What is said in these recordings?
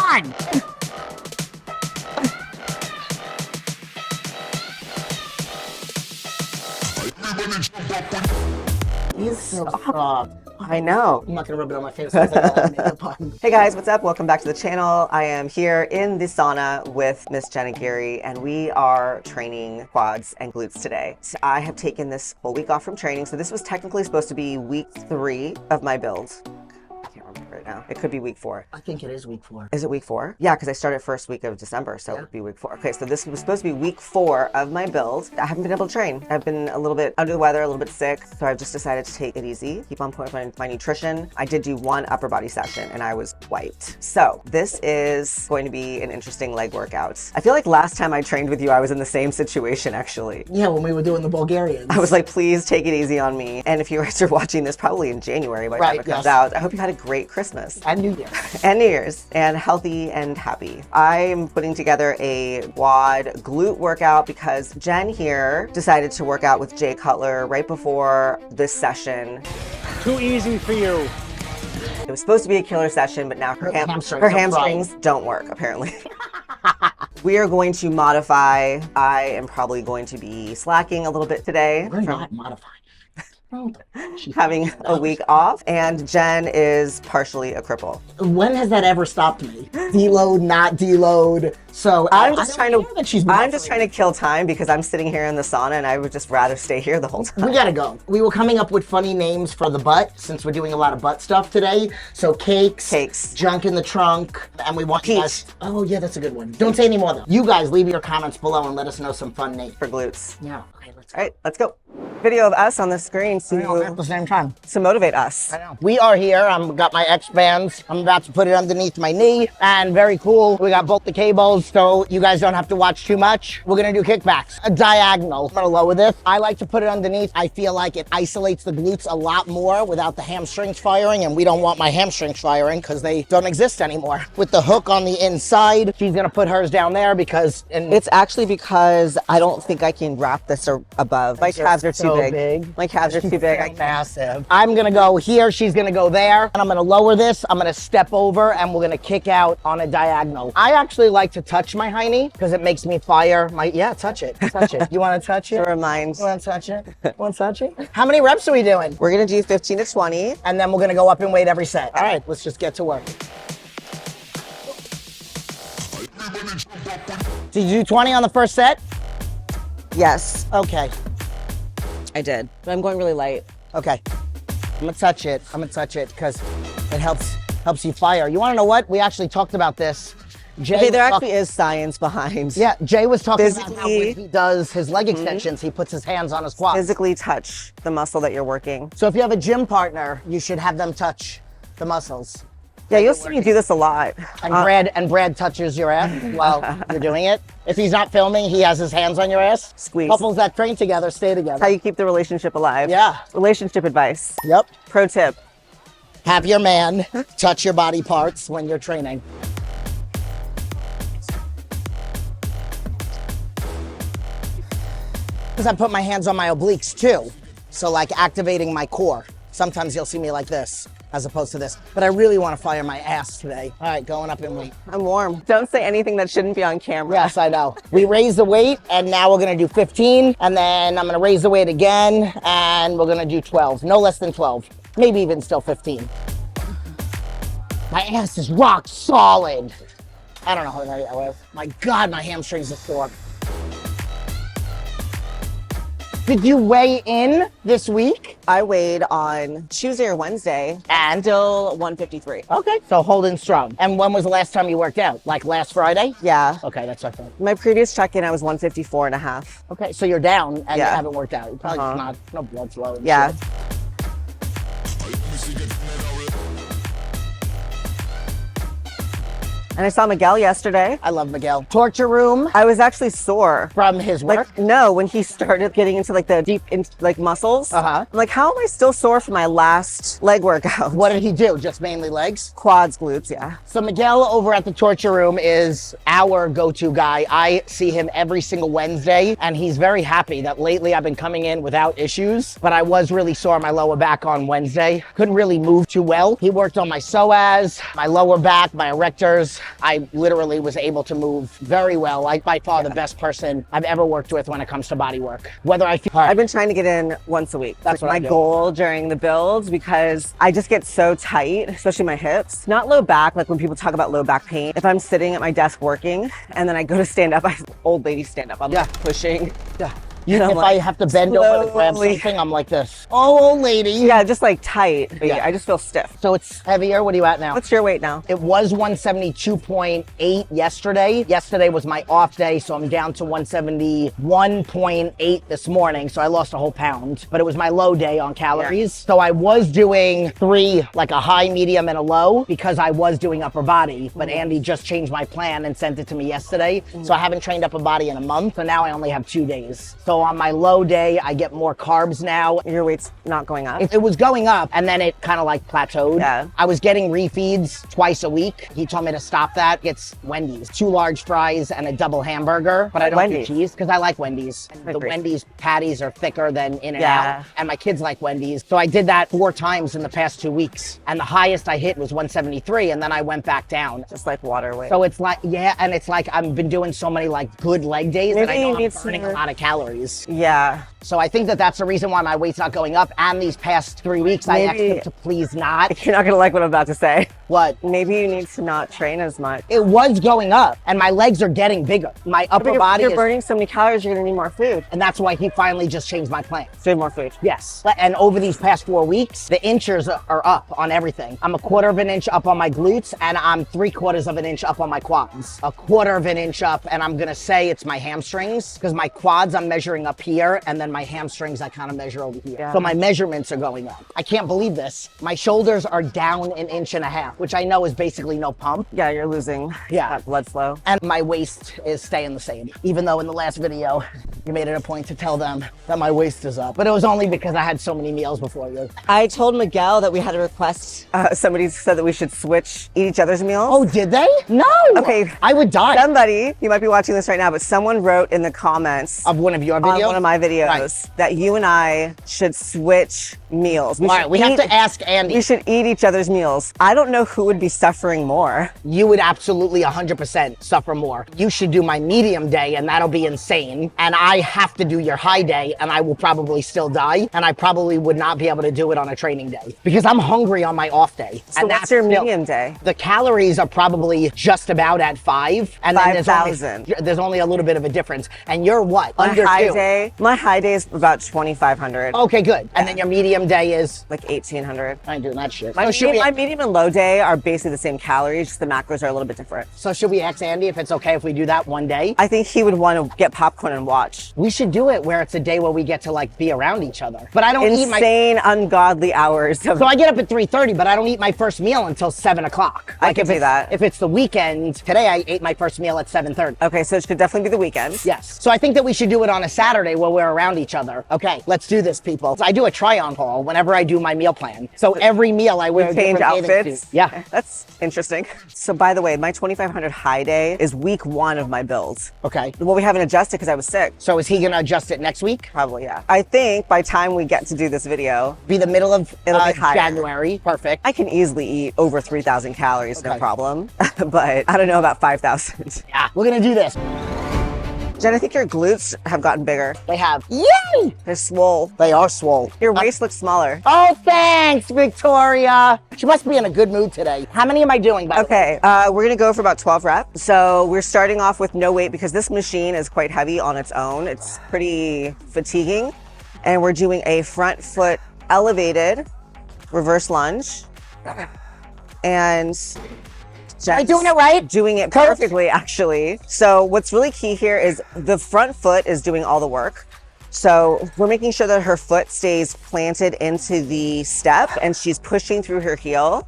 on! He's so soft. I know. I'm not gonna rub it on my face because I got that makeup on. Hey guys, what's up? Welcome back to the channel. I am here in the sauna with Miss Jenna Geary, and we are training quads and glutes today. So I have taken this whole week off from training, so this was technically supposed to be week 3 of my build. I can't remember right now. It could be week 4. I think it is week 4. Is it week 4? Yeah, because I started first week of December, so it would be week 4. Okay, so this was supposed to be week 4 of my build. I haven't been able to train. I've been a little bit under the weather, a little bit sick, so I've just decided to take it easy, keep on point with my nutrition. I did do one upper body session, and I was wiped. So this is going to be an interesting leg workout. I feel like last time I trained with you, I was in the same situation, actually. Yeah, when we were doing the Bulgarians. I was like, please take it easy on me. And if you guys are watching this probably in January by the time it comes out, I hope you had a great Christmas. And New Year. And New Year's, and healthy and happy. I'm putting together a quad glute workout because Jen here decided to work out with Jay Cutler right before this session. Too easy for you. It was supposed to be a killer session, but now her hamstrings don't work, apparently. We are going to modify. I am probably going to be slacking a little bit today. We're not modifying. Having a week off, and Jen is partially a cripple. When has that ever stopped me? Deload, not deload. So I'm just trying to kill time because I'm sitting here in the sauna and I would just rather stay here the whole time. We gotta go. We were coming up with funny names for the butt since we're doing a lot of butt stuff today. So cakes, junk in the trunk, and we want you guys. Oh yeah, that's a good one. Don't say any more though. You guys leave your comments below and let us know some fun names for glutes. Yeah. Okay, let's go. All right, let's go. Video of us on the screen at the same time to motivate us. I know. We are here. I've got my X bands. I'm about to put it underneath my knee, and very cool. We got both the cables, so you guys don't have to watch too much. We're gonna do kickbacks, a diagonal. I'm gonna lower this. I like to put it underneath. I feel like it isolates the glutes a lot more without the hamstrings firing, and we don't want my hamstrings firing because they don't exist anymore. With the hook on the inside, she's gonna put hers down there because it's actually because I don't think I can wrap this above. My calves are too big. My calves are too big. Massive. I'm gonna go here, she's gonna go there, and I'm gonna lower this, I'm gonna step over, and we're gonna kick out on a diagonal. I actually like to touch my hiney because it makes me fire my, touch it. You wanna touch it? To remind. You wanna touch it? Wanna touch it? How many reps are we doing? We're gonna do 15 to 20. And then we're gonna go up in weight every set. All right, let's just get to work. Did you do 20 on the first set? Yes. Okay. I did, but I'm going really light. Okay, I'm gonna touch it because it helps you fire. You wanna know what? We actually talked about this. Jay, there actually is science behind. Yeah, Jay was talking about how when he does his leg extensions, he puts his hands on his quads. Physically touch the muscle that you're working. So if you have a gym partner, you should have them touch the muscles. Yeah, you'll see me do this a lot. And Brad touches your ass while you're doing it. If he's not filming, he has his hands on your ass. Squeeze. Couples that train together stay together. How you keep the relationship alive. Yeah. Relationship advice. Yep. Pro tip. Have your man touch your body parts when you're training. Because I put my hands on my obliques too. So like activating my core. Sometimes you'll see me like this, as opposed to this. But I really want to fire my ass today. All right, going up in weight. I'm warm. Don't say anything that shouldn't be on camera. Yes, I know. We raised the weight, and now we're gonna do 15, and then I'm gonna raise the weight again, and we're gonna do 12. No less than 12. Maybe even still 15. My ass is rock solid. I don't know how that was. My God, my hamstrings are sore. Did you weigh in this week? I weighed on Tuesday or Wednesday and still 153. Okay, so holding strong. And when was the last time you worked out? Like last Friday? Yeah. Okay, that's what I thought. My previous check-in, I was 154 and a half. Okay, so you're down and you haven't worked out. You're probably just not, no blood flow. Yeah. Shit. And I saw Miguel yesterday. I love Miguel. Torture room. I was actually sore. From his work? Like, no, when he started getting into like the deep muscles. I'm like, how am I still sore from my last leg workout? What did he do? Just mainly legs? Quads, glutes, yeah. So Miguel over at the torture room is our go-to guy. I see him every single Wednesday, and he's very happy that lately I've been coming in without issues, but I was really sore my lower back on Wednesday. Couldn't really move too well. He worked on my psoas, my lower back, my erectors, I literally was able to move very well. Like by far the best person I've ever worked with when it comes to body work. Whether I feel I've been trying to get in once a week. That's like what I my do. goal during the builds, because I just get so tight, especially my hips. Not low back, like when people talk about low back pain. If I'm sitting at my desk working and then I go to stand up, old lady stand up, I'm like pushing. Yeah. And I'm If like, I have to bend over to grab slowly. something, I'm like this. Oh, old lady. Yeah, just like tight. But Yeah. I just feel stiff. So it's heavier. What are you at now? What's your weight now? It was 172.8 yesterday. Yesterday was my off day, so I'm down to 171.8 this morning. So I lost a whole pound, but it was my low day on calories. So I was doing 3, like a high, medium, and a low, because I was doing upper body, but Andy just changed my plan and sent it to me yesterday. So I haven't trained upper body in a month, so now I only have 2 days. So on my low day, I get more carbs now. Your weight's not going up? It was going up, and then it kind of like plateaued. Yeah. I was getting refeeds twice a week. He told me to stop that. It's Wendy's. 2 large fries and a double hamburger, but I don't Wendy's. do cheese because I like Wendy's. The Agreed. Wendy's patties are thicker than In-N-Out, Yeah. and my kids like Wendy's. So I did that 4 times in the past 2 weeks, and the highest I hit was 173, and then I went back down. Just like water weight. So it's like, yeah, and it's like I've been doing so many like good leg days that I Maybe know you I'm need burning a to- lot of calories. yeah. So I think that that's the reason why my weight's not going up. And these past 3 weeks, I asked Maybe- him to please not. You're not gonna like what I'm about to say. What? Maybe you need to not train as much. It was going up, and my legs are getting bigger. My upper body You're is, burning so many calories, you're gonna need more food. and that's why he finally just changed my plan. So you have more food. Yes. And over these past 4 weeks, the inches are up on everything. I'm 1/4 of an inch up on my glutes, and I'm 3/4 of an inch up on my quads. 1/4 of an inch up, and I'm gonna say it's my hamstrings, because my quads I'm measuring up here, and then my hamstrings I kind of measure over here. Yeah. So my measurements are going up. I can't believe this. My shoulders are down 1.5 inches, which I know is basically no pump. Yeah, you're losing that blood flow. And my waist is staying the same. Even though in the last video, you made it a point to tell them that my waist is up. But it was only because I had so many meals before you. I told Miguel that we had a request. Somebody said that we should eat each other's meals. Oh, did they? No. Okay. I would die. Somebody, you might be watching this right now, but someone wrote in the comments Of one of your on videos? one of my videos Right. that you and I should switch meals. All right, we have to ask Andy. We should eat each other's meals. I don't know who would be suffering more. You would absolutely 100% suffer more. You should do my medium day, and that'll be insane. And I have to do your high day, and I will probably still die. And I probably would not be able to do it on a training day because I'm hungry on my off day. So and what's your still- medium day? The calories are probably just about at 5, and then 5,000. there's only a little bit of a difference. And you're what? My Under high 2. day, my high day is about 2,500, Okay, good. And then your medium day is like 1,800. I ain't doing that shit. My, So should, my medium and low day are basically the same calories, just the macros are a little bit different. so should we ask Andy if it's okay if we do that one day? I think he would want to get popcorn and watch. We should do it where it's a day where we get to like be around each other. But I don't eat my. Insane, ungodly hours. So I get up at 3:30, but I don't eat my first meal until 7 o'clock. I can if see it's, that. If it's the weekend, today I ate my first meal at 7:30. Okay, so it should definitely be the weekend. Yes. So I think that we should do it on a Saturday where we're around each other. Okay, let's do this, people. I do a try-on haul whenever I do my meal plan. So every meal I wear a Change different bathing outfits. suit. Yeah. That's interesting. So by the way, my 2,500 high day is week 1 of my build. Okay. Well, we haven't adjusted because I was sick. So is he gonna adjust it next week? Probably, yeah. I think by time we get to do this video, Be the middle of It'll be higher. January. Perfect. I can easily eat over 3,000 calories, no Okay. problem. But I don't know about 5,000. Yeah, we're gonna do this. Jen, I think your glutes have gotten bigger. They have. Yay! They're swole. They are swole. Your waist looks smaller. Oh, thanks, Victoria. She must be in a good mood today. How many am I doing, by the way? Okay, we're gonna go for about 12 reps. So we're starting off with no weight because this machine is quite heavy on its own. It's pretty fatiguing. And we're doing a front foot elevated reverse lunge. And Am I doing it right? doing it perfectly, actually. So what's really key here is the front foot is doing all the work. So we're making sure that her foot stays planted into the step and she's pushing through her heel.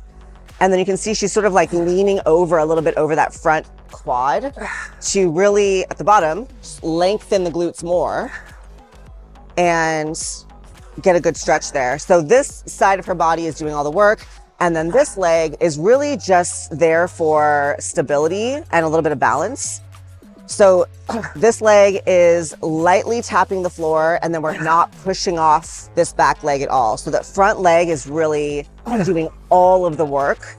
And then you can see she's sort of like leaning over a little bit over that front quad to really, at the bottom, lengthen the glutes more and get a good stretch there. So this side of her body is doing all the work. And then this leg is really just there for stability and a little bit of balance. So this leg is lightly tapping the floor and then we're not pushing off this back leg at all. So that front leg is really doing all of the work.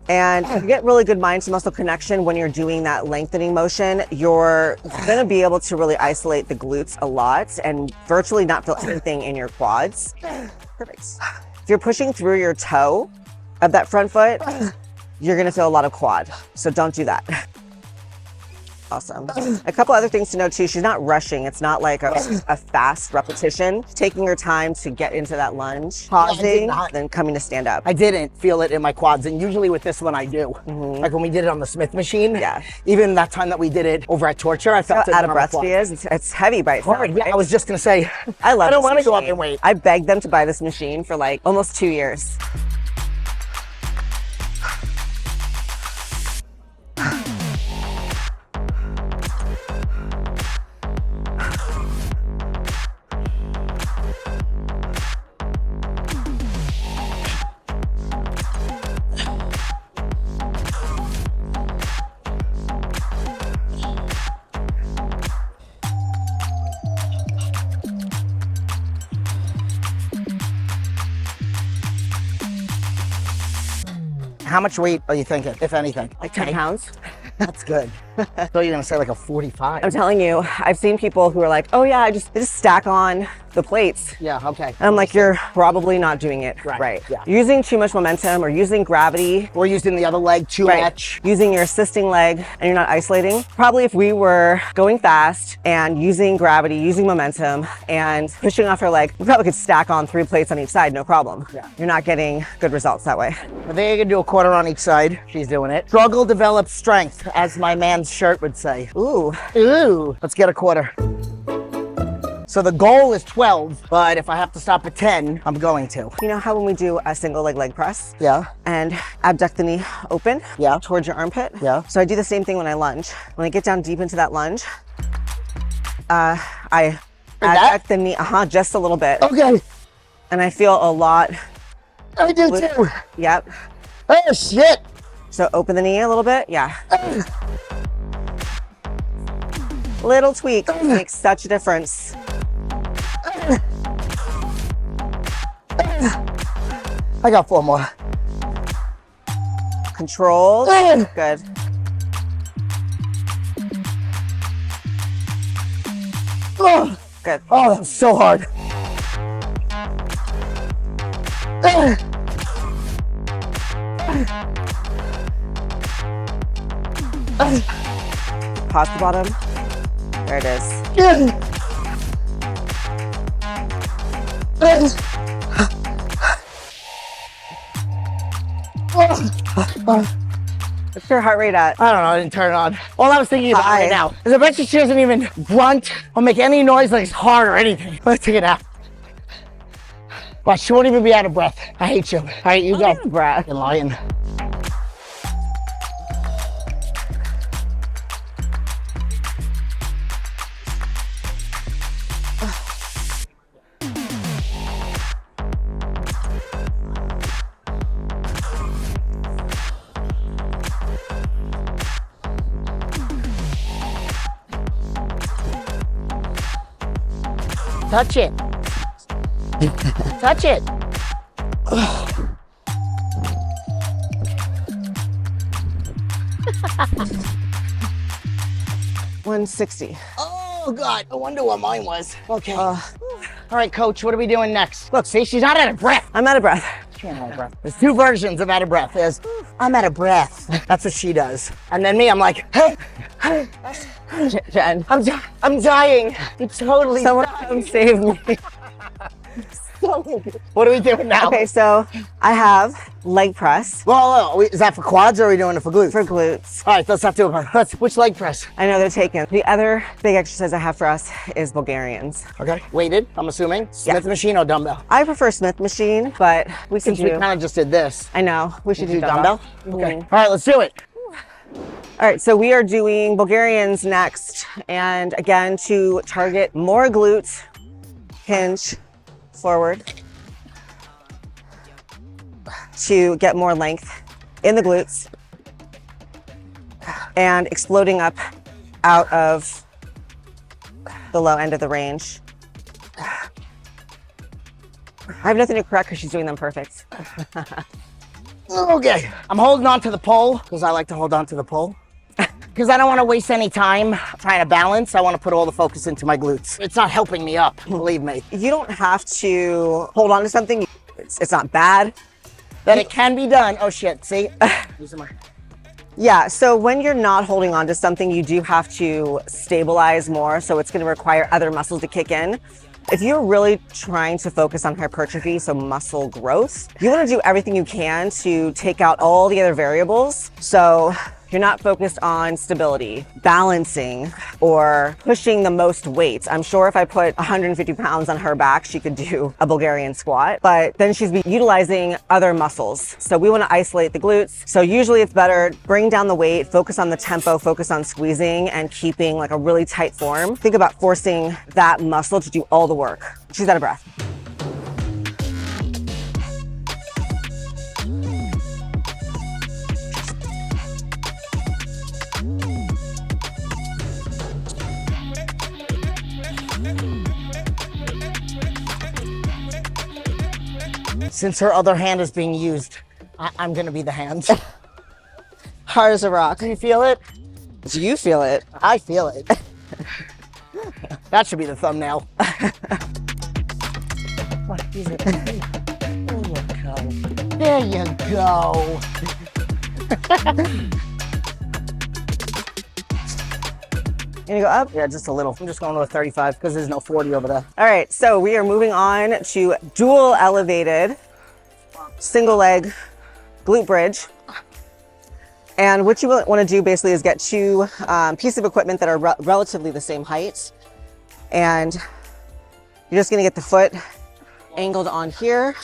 And you get really good mind to muscle connection when you're doing that lengthening motion. You're going to be able to really isolate the glutes a lot and virtually not feel anything in your quads. Perfect. If you're pushing through your toe of that front foot, you're going to feel a lot of quad. So don't do that. Awesome. A couple other things to know too, she's not rushing. It's not like a fast repetition. Taking your time to get into that lunge, pausing, then coming to stand up. I didn't feel it in my quads, and usually with this one I do. Like when we did it on the Smith machine, even that time that we did it over at Torture, I felt it out of breath she is. It's heavy by itself. Hard. Yeah, I was just gonna say, I don't want to go up in weight. I begged them to buy this machine for like almost 2 years. How much weight are you thinking, if anything? Like 10 pounds. That's good. I thought you were gonna say like a 45. I'm telling you, I've seen people who are like, oh yeah, they just stack on the plates. Yeah, okay. And I'm like, you're probably not doing it right. Yeah. Using too much momentum or using gravity. Or using the other leg too much. Using your assisting leg and you're not isolating. Probably if we were going fast and using gravity, using momentum and pushing off her leg, we probably could stack on 3 plates on each side, no problem. Yeah. You're not getting good results that way. I think I can do a quarter on each side. She's doing it. Struggle develops strength, as my man's shirt would say. Ooh. Ooh. Let's get a quarter. So the goal is 12, but if I have to stop at 10, I'm going to. You know how when we do a single leg press? Yeah. And abduct the knee open? Yeah. Towards your armpit? Yeah. So I do the same thing when I lunge. When I get down deep into that lunge, I abduct the knee, just a little bit. Okay. And I feel a lot. I do too. Yep. Oh shit. So open the knee a little bit, yeah. Little tweak makes such a difference. I got 4 more. Controlled, good. Oh, Good. oh, that was so hard. Pause the bottom. There it is. What's your heart rate at? I don't know, I didn't turn it on. All I was thinking about right now is I bet you she doesn't even grunt or make any noise like it's hard or anything. Let's take it out. Well, she won't even be out of breath. I hate you. All right, you go. Out of breath. You're lying. Touch it. Touch it. 160. Oh God, I wonder what mine was. Okay. All right, coach, what are we doing next? Look, see, she's not out of breath. I'm out of breath. She ain't out of breath. There's 2 versions of out of breath. There's, I'm out of breath. That's what she does. And then me, I'm like, Jen. I'm dying. I'm totally Someone dying. come save me. What are we doing now? Okay, so I have leg press Well, is that for quads or are we doing it for glutes? for glutes. All right, let's not do it. Which leg press? I know they're taken. The other big exercise I have for us is Bulgarians. Okay. Weighted, I'm assuming. Smith machine or dumbbell? I prefer Smith machine, but we can Since we do. kind of just did this. I know we should do dumbbell? dumbbell. Okay. All right, let's do it. All right, so we are doing Bulgarians next, and again to target more glutes, hinge forward to get more length in the glutes and exploding up out of the low end of the range. I have nothing to correct because she's doing them perfect. Okay. I'm holding on to the pole because I like to hold on to the pole. Because I don't want to waste any time trying to balance. I want to put all the focus into my glutes. It's not helping me up, believe me. You don't have to hold on to something. It's not bad. That it can be done. Oh shit, see? Yeah, so when you're not holding on to something, you do have to stabilize more. So it's going to require other muscles to kick in. If you're really trying to focus on hypertrophy, so muscle growth, you want to do everything you can to take out all the other variables. So you're not focused on stability, balancing, or pushing the most weights. I'm sure if I put 150 pounds on her back, she could do a Bulgarian squat, but then she's utilizing other muscles. So we want to isolate the glutes. So usually it's better, bring down the weight, focus on the tempo, focus on squeezing and keeping like a really tight form. Think about forcing that muscle to do all the work. She's out of breath. Since her other hand is being used, I'm gonna be the hand. Hard as a rock. Do you feel it? Do you feel it? I feel it. That should be the thumbnail. What is it? There you go. You gonna go up? Yeah, just a little. I'm just going to a 35 because there's no 40 over there. All right, so we are moving on to dual elevated single leg glute bridge. And what you want to do basically is get two pieces of equipment that are relatively the same height. And you're just going to get the foot angled on here.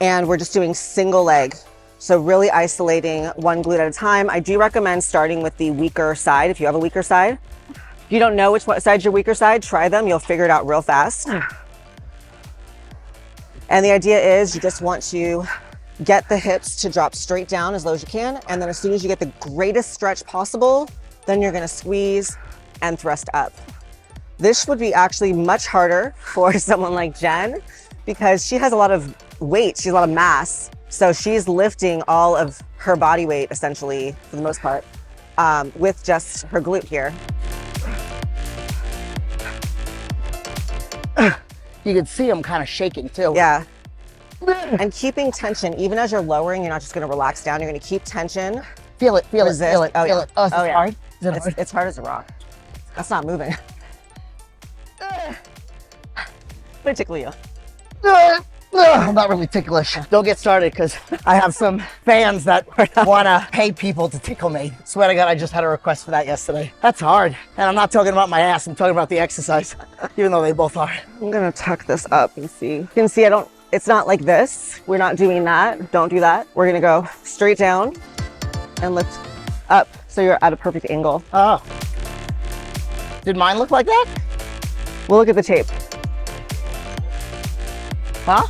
And we're just doing single leg. So really isolating one glute at a time. I do recommend starting with the weaker side if you have a weaker side. If you don't know which side's your weaker side, try them. You'll figure it out real fast. And the idea is you just want to get the hips to drop straight down as low as you can. And then as soon as you get the greatest stretch possible, then you're gonna squeeze and thrust up. This would be actually much harder for someone like Jen because she has a lot of weight, she has a lot of mass. So she's lifting all of her body weight essentially for the most part with just her glute here. You can see them kind of shaking too. Yeah. And keeping tension, even as you're lowering, you're not just gonna relax down, you're gonna keep tension. Feel it, feel Resist. it, feel it, Oh, feel yeah. it. Oh, is Oh, it yeah. hard? Is it hard? It's hard as a rock. That's not moving. But tickle you. I'm not really ticklish. Don't get started because I have some fans that want to pay people to tickle me. Swear to God, I just had a request for that yesterday. That's hard. And I'm not talking about my ass, I'm talking about the exercise, even though they both are. I'm gonna tuck this up and see. You can see it's not like this. We're not doing that. Don't do that. We're gonna go straight down and lift up so you're at a perfect angle. Oh. Did mine look like that? We'll look at the tape. Huh?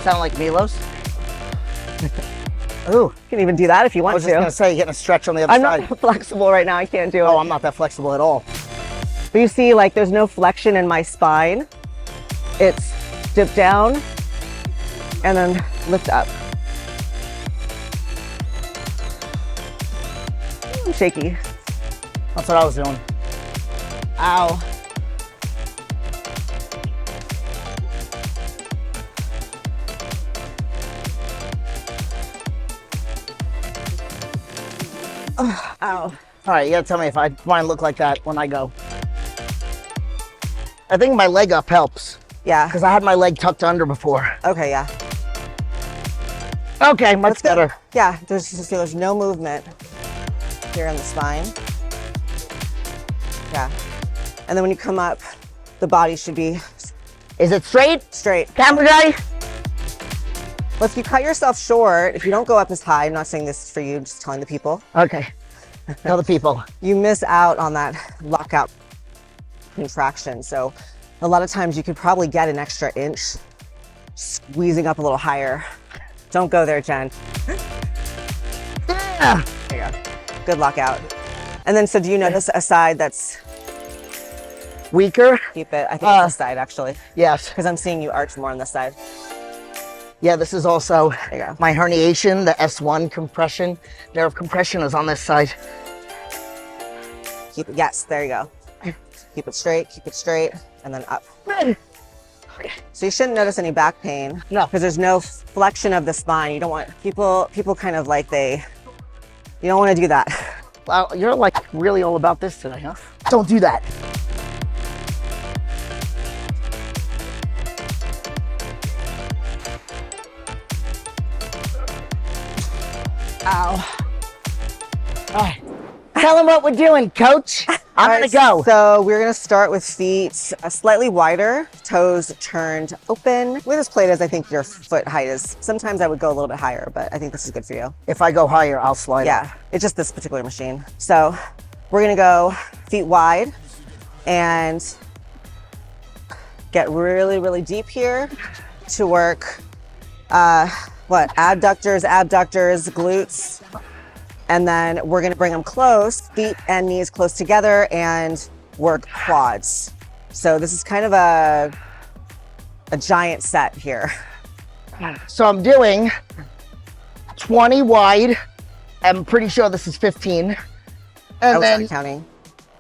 Sound like Milos? Ooh. You can even do that if you I want was to. just gonna say, you're getting a stretch on the other I'm side. not flexible right now. I can't do it. Oh, I'm not that flexible at all. But you see, like, there's no flexion in my spine. It's dip down and then lift up. I'm shaky. That's what I was doing. Ow. Ow. All right, you gotta tell me if mine look like that when I go. I think my leg up helps Yeah. because I had my leg tucked under before. Okay, yeah. Okay, much That's good. better. Yeah, there's no movement here in the spine. Yeah. And then when you come up, the body should be Is it straight? straight. Camera guy? Well, if you cut yourself short, if you don't go up as high, I'm not saying this for you, I'm just telling the people, Okay. Tell the people. you miss out on that lockout contraction. So a lot of times you could probably get an extra inch squeezing up a little higher. Don't go there, Jen. Yeah. There you go. Good lockout. And then, so do you notice a side that's, Weaker? keep it, I think it's this side actually, Yes. because I'm seeing you arch more on this side. Yeah, this is also There you go. my herniation, the S1 compression. Nerve compression is on this side. Keep it, yes, there you go. Keep it straight, and then up. So you shouldn't notice any back pain. No. Because there's no flexion of the spine. You don't want, people kind of like you don't want to do that. Wow, you're like really all about this today, huh? Don't do that. Ow. All right. Tell them what we're doing, coach. I'm All gonna right, go. So we're gonna start with feet slightly wider, toes turned open. With as plate as I think your foot height is. Sometimes I would go a little bit higher, but I think this is good for you. If I go higher, I'll slide Yeah, off. it's just this particular machine. So we're gonna go feet wide and get really, really deep here to work, abductors, glutes. And then we're gonna bring them close, feet and knees close together, and work quads. So this is kind of a giant set here. So I'm doing 20 wide. I'm pretty sure this is 15. I And was then, not counting.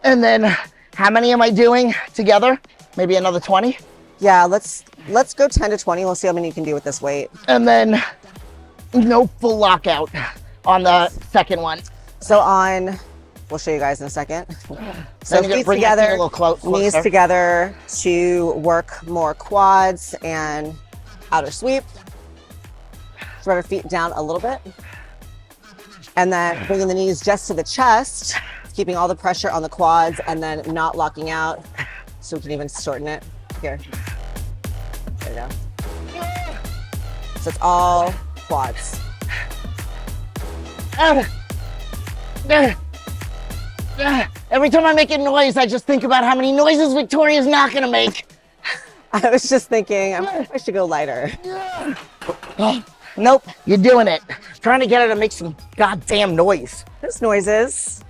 and then how many am I doing together? Maybe another 20. Yeah, let's go 10 to 20. We'll see how many you can do with this weight. And then no full lockout on the second one. So we'll show you guys in a second. So Then you're gonna feet bring your feet together, a little closer. knees together to work more quads and outer sweep. Spread our feet down a little bit. And then bringing the knees just to the chest, keeping all the pressure on the quads and then not locking out. So we can even shorten it. Here. There you go. So it's all quads. Every time I make a noise, I just think about how many noises Victoria's not gonna make. I was just thinking, I should go lighter. Nope, you're doing it. Trying to get her to make some goddamn noise. There's noises.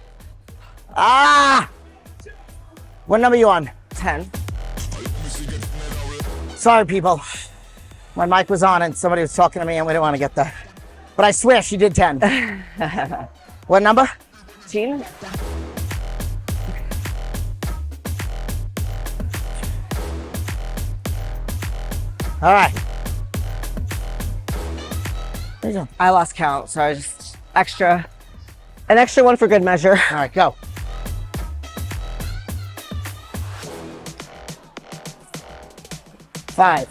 Ah! What number you on? 10. Sorry, people. My mic was on and somebody was talking to me and we didn't want to get that. But I swear she did 10. What number? 15. All right. There you go. I lost count, so I just an extra one for good measure. All right, go. Five,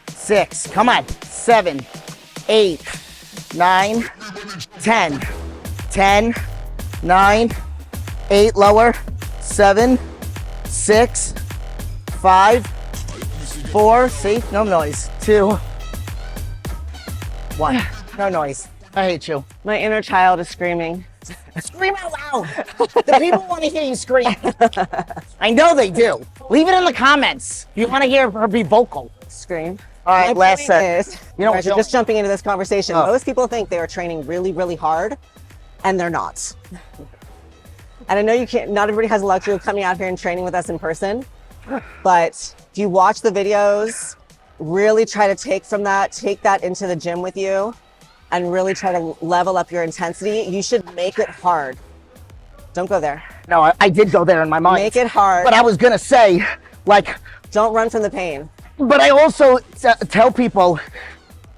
six, come on. 7, 8, 9, 10. 10, 9, 8, lower. 7, 6, 5, 4, see, no noise. 2, 1, no noise. I hate you. My inner child is screaming. Scream out loud. The people want to hear you scream. I know they do. Leave it in the comments. You want to hear her be vocal. Scream. All right, My last point set. is, You know guys what, are just jumping into this conversation. Oh. Most people think they are training really, really hard, and they're not. And I know not everybody has the luxury of coming out here and training with us in person, but if you watch the videos, really try to take that into the gym with you, and really try to level up your intensity. You should make it hard. Don't go there. No, I did go there in my mind. Make it hard. But I was going to say, like, Don't run from the pain. but I also tell people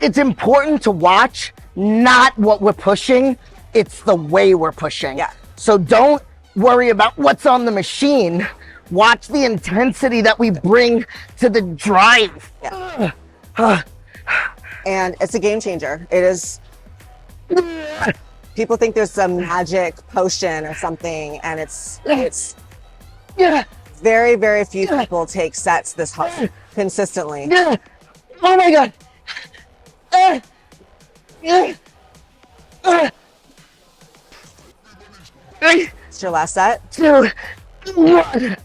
it's important to watch not what we're pushing, it's the way we're pushing. Yeah. So don't worry about what's on the machine. Watch the intensity that we bring to the drive. Yeah. And it's a game changer. It is. People think there's some magic potion or something, and it's Yeah. very, very few people take sets this hard consistently. Yeah. Oh my God. It's your last set. 2, 1.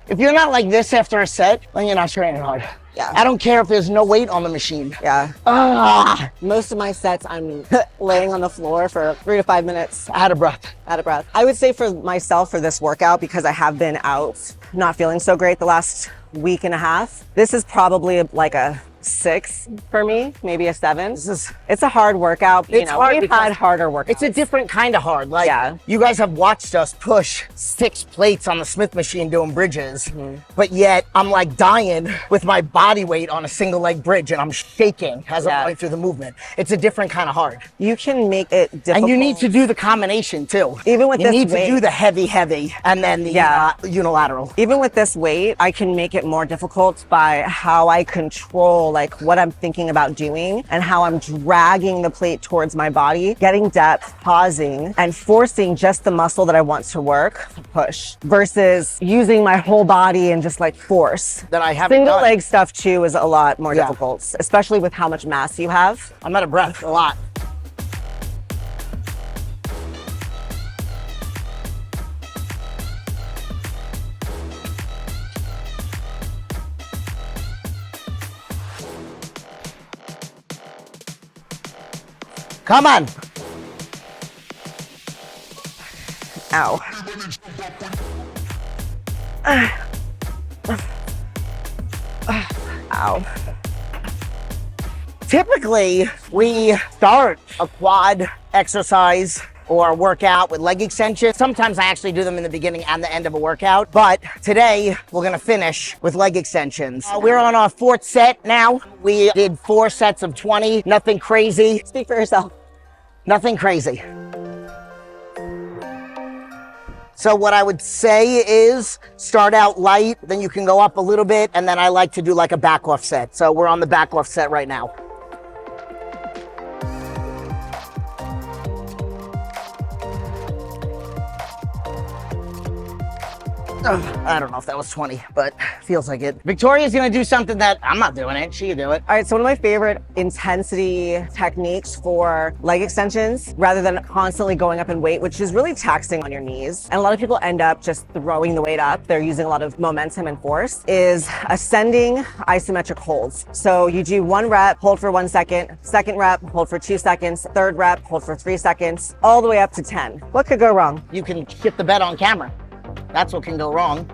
If you're not like this after a set, then you're not training hard. Yeah. I don't care if there's no weight on the machine. Yeah. Ah, Most of my sets, I'm laying on the floor for 3 to 5 minutes. out of breath. Out of breath. I would say for myself for this workout, because I have been out not feeling so great the last week and a half, this is probably like a 6 for me, maybe a 7. This is, It's a hard workout. You It's know, hard we've because had harder workouts. it's a different kind of hard. Like, Yeah. you guys have watched us push 6 plates on the Smith machine doing bridges, but yet I'm like dying with my body weight on a single leg bridge and I'm shaking as I'm going through the movement. It's a different kind of hard. You can make it difficult. And you need to do the combination too. Even with you this need weight. to do the heavy, and then the unilateral. Even with this weight, I can make it more difficult by how I control like what I'm thinking about doing and how I'm dragging the plate towards my body, getting depth, pausing, and forcing just the muscle that I want to work to push versus using my whole body and just like force. That I haven't Single done. leg stuff too is a lot more difficult, especially with how much mass you have. I'm out of breath a lot. Come on. Ow. Ow. Typically, we start a quad exercise or workout with leg extensions. Sometimes I actually do them in the beginning and the end of a workout, but today we're gonna finish with leg extensions. We're on our 4th set now. We did 4 sets of 20, nothing crazy. Speak for yourself. Nothing crazy. So what I would say is start out light, then you can go up a little bit, and then I like to do like a back off set. So we're on the back off set right now. I don't know if that was 20, but feels like it. Victoria's gonna do something that I'm not doing it. She can do it. All right, so one of my favorite intensity techniques for leg extensions, rather than constantly going up in weight, which is really taxing on your knees, and a lot of people end up just throwing the weight up, they're using a lot of momentum and force, is ascending isometric holds. So you do 1 rep, hold for 1 second, 2nd rep, hold for 2 seconds, 3rd rep, hold for 3 seconds, all the way up to 10. What could go wrong? You can shit the bed on camera. That's what can go wrong.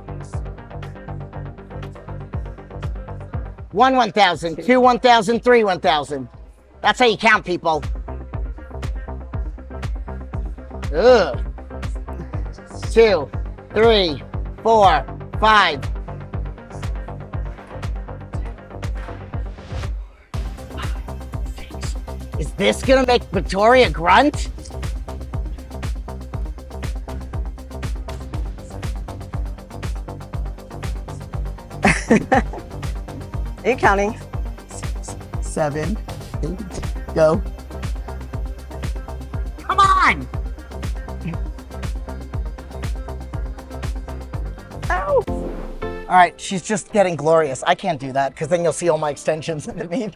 1 1,000, 2 1,000, 3 1,000. That's how you count, people. Ugh. 2, 3, 4, 5. Is this gonna make Victoria grunt? Are you counting? 7, 8, go. Come on! Ow! All right, she's just getting glorious. I can't do that because then you'll see all my extensions underneath.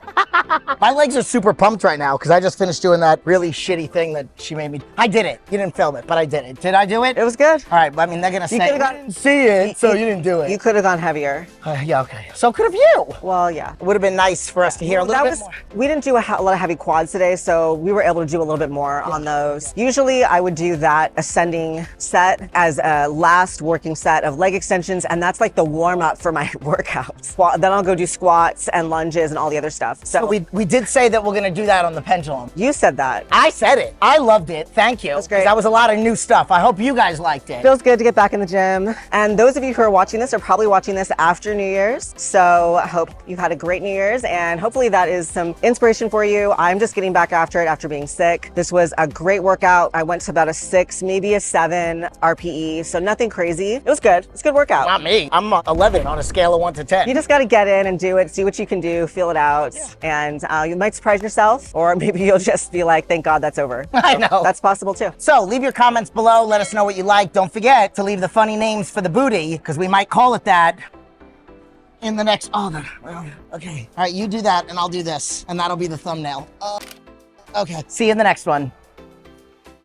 My legs are super pumped right now because I just finished doing that really shitty thing that she made me. I did it. You didn't film it, but I did it. Did I do it? It was good. All right, but I mean, they're gonna say could've you got- didn't see it, so you didn't do it. You could have gone heavier. Yeah, okay. So could have you. Well, yeah. It would have been nice for us to hear a little bit more. We didn't do a lot of heavy quads today, so we were able to do a little bit more on those. Usually I would do that ascending set as a last working set of leg extensions, and that's like the warm up for my workouts. Then I'll go do squats and lunges and all the other stuff. So We did say that we're gonna do that on the pendulum. you said that. I said it. I loved it. Thank you. That's great. That was a lot of new stuff. I hope you guys liked it. Feels good to get back in the gym. And those of you who are watching this are probably watching this after New Year's. So I hope you've had a great New Year's, and hopefully that is some inspiration for you. I'm just getting back after it after being sick. This was a great workout. I went to about a 6, maybe a 7 RPE. So nothing crazy. It was good. It's a good workout. Not me. I'm 11 on a scale of 1 to 10. You just got to get in and do it, see what you can do, feel it out. And you might surprise yourself, or maybe you'll just be like, thank God that's over. I know. That's possible too. So leave your comments below. Let us know what you like. Don't forget to leave the funny names for the booty, because we might call it that in the next. Okay. All right, you do that and I'll do this, and that'll be the thumbnail. Okay. See you in the next one.